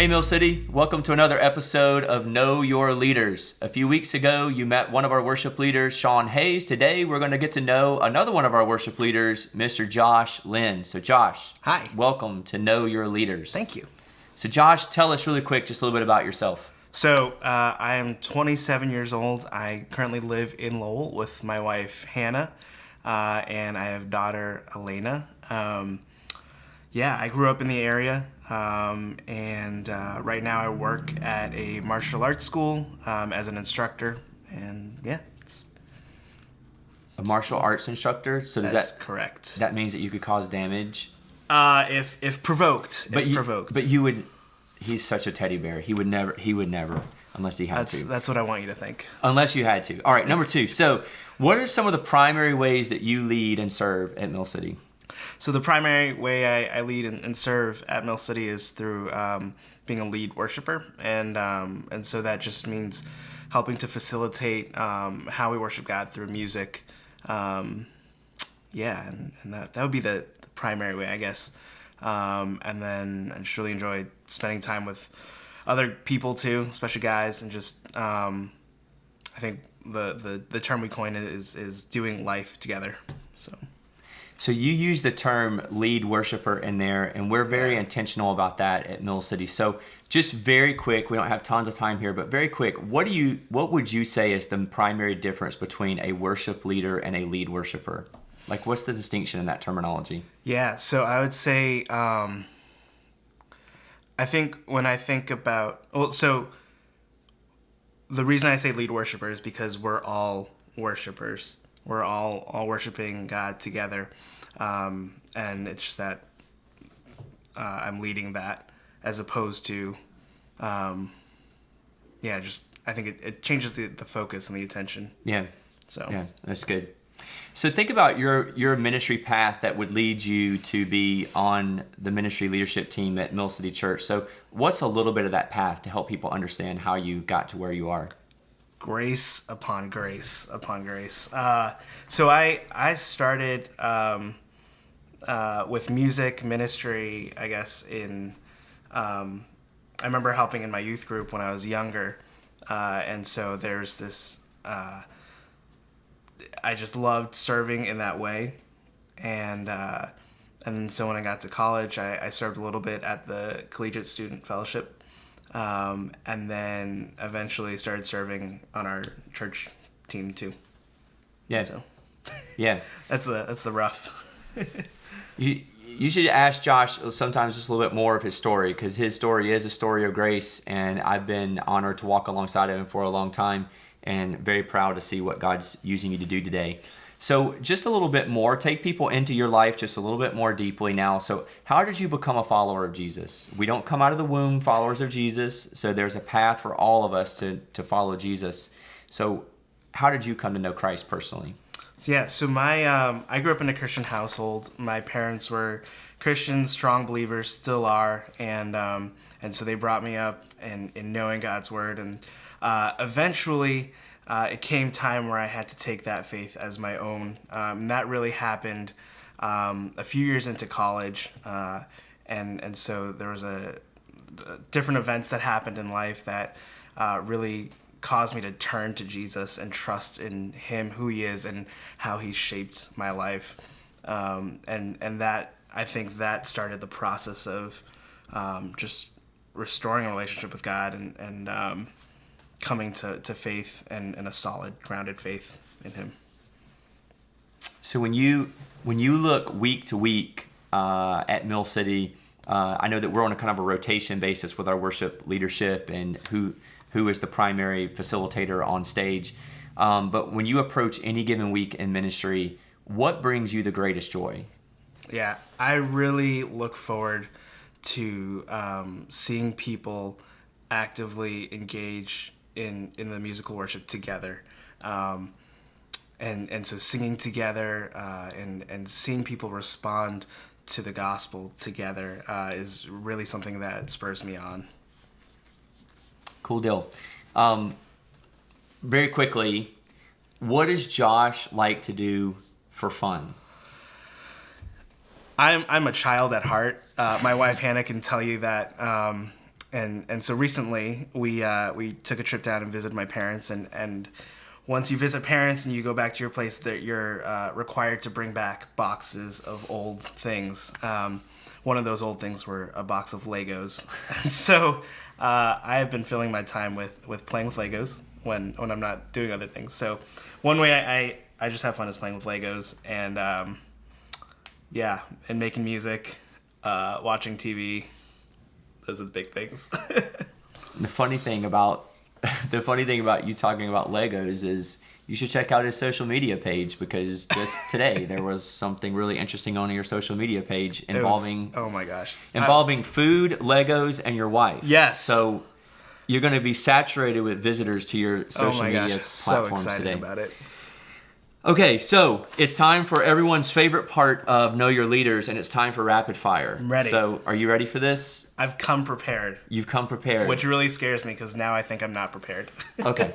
Hey Mill City, welcome to another episode of Know Your Leaders. A few weeks ago, you met one of our worship leaders, Sean Hayes. Today, we're going to get to know another one of our worship leaders, Mr. Josh Lynn. So Josh, hi. Welcome to Know Your Leaders. Thank you. So Josh, tell us really quick just a little bit about yourself. So I am 27 years old. I currently live in Lowell with my wife, Hannah, and I have daughter, Elena. I grew up in the area. And right now I work at a martial arts school as an instructor, and it's a martial arts instructor. So that's correct. That means that you could cause damage. If provoked. But you would. He's such a teddy bear. He would never, unless he had to. That's what I want you to think. Unless you had to. All right, number 2. So, what are some of the primary ways that you lead and serve at Mill City? So the primary way I lead and serve at Mill City is through being a lead worshiper, and so that just means helping to facilitate how we worship God through music. And that would be the primary way, I guess. And then I just really enjoy spending time with other people too, especially guys, and just I think the term we coined is doing life together. So you use the term lead worshiper in there, and we're very intentional about that at Mill City. So just very quick, we don't have tons of time here, but very quick, what would you say is the primary difference between a worship leader and a lead worshiper? Like, what's the distinction in that terminology? Yeah, so I would say, I think when I think about, so the reason I say lead worshiper is because we're all worshipers. We're all worshiping God together, and it's just that I'm leading that as opposed to, I think it changes the focus and the attention. Yeah. So yeah, that's good. So think about your ministry path that would lead you to be on the ministry leadership team at Mill City Church. So what's a little bit of that path to help people understand how you got to where you are? Grace upon grace upon grace. So I started with music ministry, I guess, I remember helping in my youth group when I was younger. And so there's this, I just loved serving in that way. And so when I got to college, I served a little bit at the Collegiate Student Fellowship. And then eventually started serving on our church team too. Yeah. So, yeah. That's the rough. You should ask Josh sometimes just a little bit more of his story, because his story is a story of grace, and I've been honored to walk alongside of him for a long time, and very proud to see what God's using you to do today. So just a little bit more, take people into your life just a little bit more deeply now. So how did you become a follower of Jesus? We don't come out of the womb followers of Jesus, so there's a path for all of us to follow Jesus. So how did you come to know Christ personally? So my I grew up in a Christian household. My parents were Christians, strong believers, still are, and so they brought me up in knowing God's word, and eventually it came time where I had to take that faith as my own. And that really happened a few years into college, and so there was different events that happened in life that really caused me to turn to Jesus and trust in Him, who He is, and how He's shaped my life. And that, I think, that started the process of just restoring a relationship with God and coming to faith and a solid, grounded faith in Him. So when you look week to week at Mill City, I know that we're on a kind of a rotation basis with our worship leadership and who is the primary facilitator on stage. But when you approach any given week in ministry, what brings you the greatest joy? Yeah, I really look forward to seeing people actively engage in the musical worship together, and so singing together and seeing people respond to the gospel together is really something that spurs me on. Cool deal. Very quickly, what does Josh like to do for fun? I'm a child at heart. My wife Hannah can tell you that and so recently we took a trip down and visited my parents, and once you visit parents and you go back to your place, that you're required to bring back boxes of old things. One of those old things were a box of Legos, and so I have been filling my time with playing with Legos when I'm not doing other things. So one way I just have fun is playing with Legos, and and making music, watching TV. Those are the big things. The funny thing about you talking about Legos is you should check out his social media page, because just today there was something really interesting on your social media page involving oh my gosh, food, Legos, and your wife. Yes. So you're going to be saturated with visitors to your social media platforms so excited today. about it. Okay, so it's time for everyone's favorite part of Know Your Leaders, and it's time for rapid fire. I'm ready. So are you ready for this? I've come prepared. You've come prepared. Which really scares me, because now I think I'm not prepared. Okay.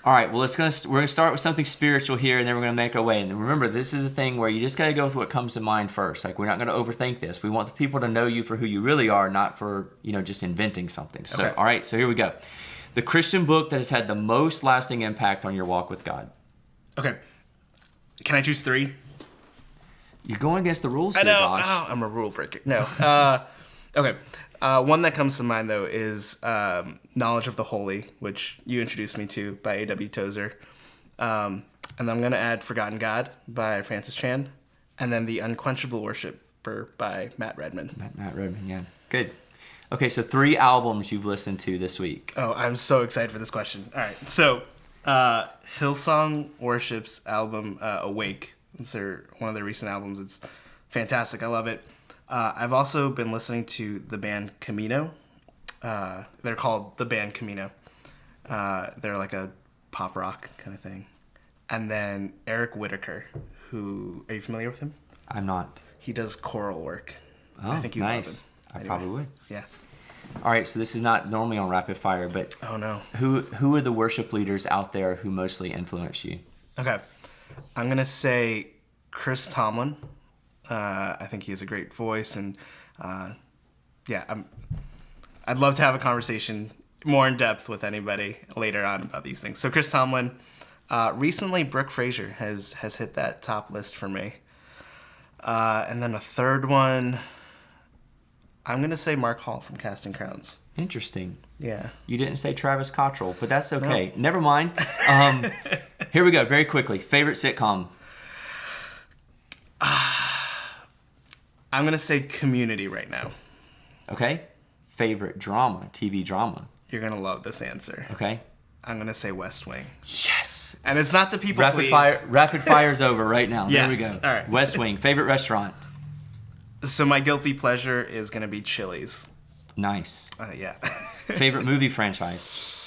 All right, well, we're gonna start with something spiritual here, and then we're gonna make our way. And remember, this is a thing where you just gotta go with what comes to mind first. Like, we're not gonna overthink this. We want the people to know you for who you really are, not for just inventing something. So, Okay. All right, so here we go. The Christian book that has had the most lasting impact on your walk with God. Okay. Can I choose 3? You're going against the rules here, I know. Josh. Oh, I'm a rule breaker. No. Okay. One that comes to mind, though, is Knowledge of the Holy, which you introduced me to by A.W. Tozer. And I'm going to add Forgotten God by Francis Chan. And then The Unquenchable Worshipper by Matt Redman. Matt Redman, yeah. Good. Okay, so 3 albums you've listened to this week. Oh, I'm so excited for this question. All right. So, Hillsong Worship's album, Awake. It's one of their recent albums. It's fantastic. I love it. I've also been listening to the band Camino. They're called the band Camino. They're like a pop rock kind of thing. And then Eric Whitacre, who, are you familiar with him? I'm not. He does choral work. Oh, I think you nice. love him. I Anyway. probably would. Yeah. All right, so this is not normally on rapid fire, but Oh no. who are the worship leaders out there who mostly influence you? Okay. I'm going to say Chris Tomlin. I think he has a great voice, and I'd love to have a conversation more in depth with anybody later on about these things. So Chris Tomlin. Recently, Brooke Fraser has hit that top list for me. And then a third one, I'm going to say Mark Hall from Casting Crowns. Interesting. Yeah. You didn't say Travis Cottrell, but that's okay. No. Never mind. Here we go, very quickly. Favorite sitcom? I'm going to say Community right now. Okay. Favorite drama, TV drama? You're going to love this answer. Okay. I'm going to say West Wing. Yes. And it's not the people Rapid please. fire. Rapid fire's over right now. Yes. There we go. All right. West Wing. Favorite restaurant? So my guilty pleasure is going to be Chili's. Nice. Yeah. Favorite movie franchise?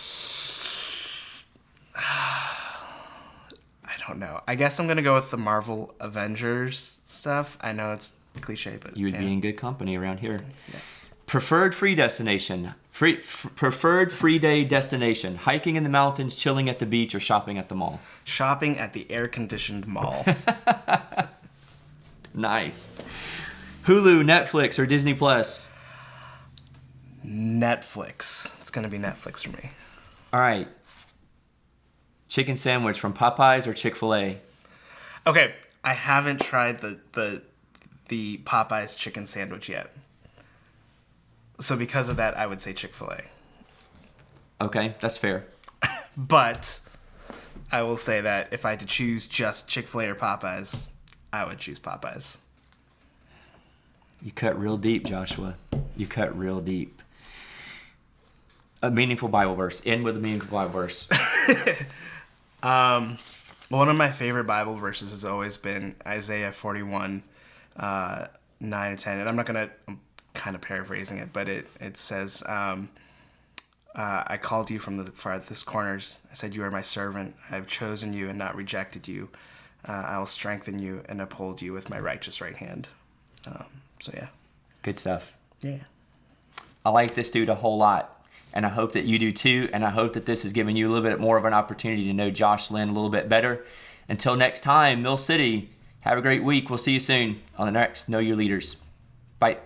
I don't know. I guess I'm going to go with the Marvel Avengers stuff. I know it's cliche, but You would be in good company around here. Yes. Preferred free destination. Preferred free day destination. Hiking in the mountains, chilling at the beach, or shopping at the mall. Shopping at the air-conditioned mall. Nice. Hulu, Netflix, or Disney Plus? Netflix. It's going to be Netflix for me. All right. Chicken sandwich from Popeyes or Chick-fil-A? Okay, I haven't tried the Popeyes chicken sandwich yet. So because of that, I would say Chick-fil-A. Okay, that's fair. But I will say that if I had to choose just Chick-fil-A or Popeyes, I would choose Popeyes. You cut real deep, Joshua. You cut real deep. A meaningful Bible verse. End with a meaningful Bible verse. One of my favorite Bible verses has always been Isaiah 41, 9 or 10. And I'm kind of paraphrasing it, but it says, I called you from the farthest corners. I said, you are my servant. I have chosen you and not rejected you. I will strengthen you and uphold you with my righteous right hand. So yeah. Good stuff. Yeah. I like this dude a whole lot. And I hope that you do too. And I hope that this has given you a little bit more of an opportunity to know Josh Lynn a little bit better. Until next time, Mill City, have a great week. We'll see you soon on the next Know Your Leaders. Bye.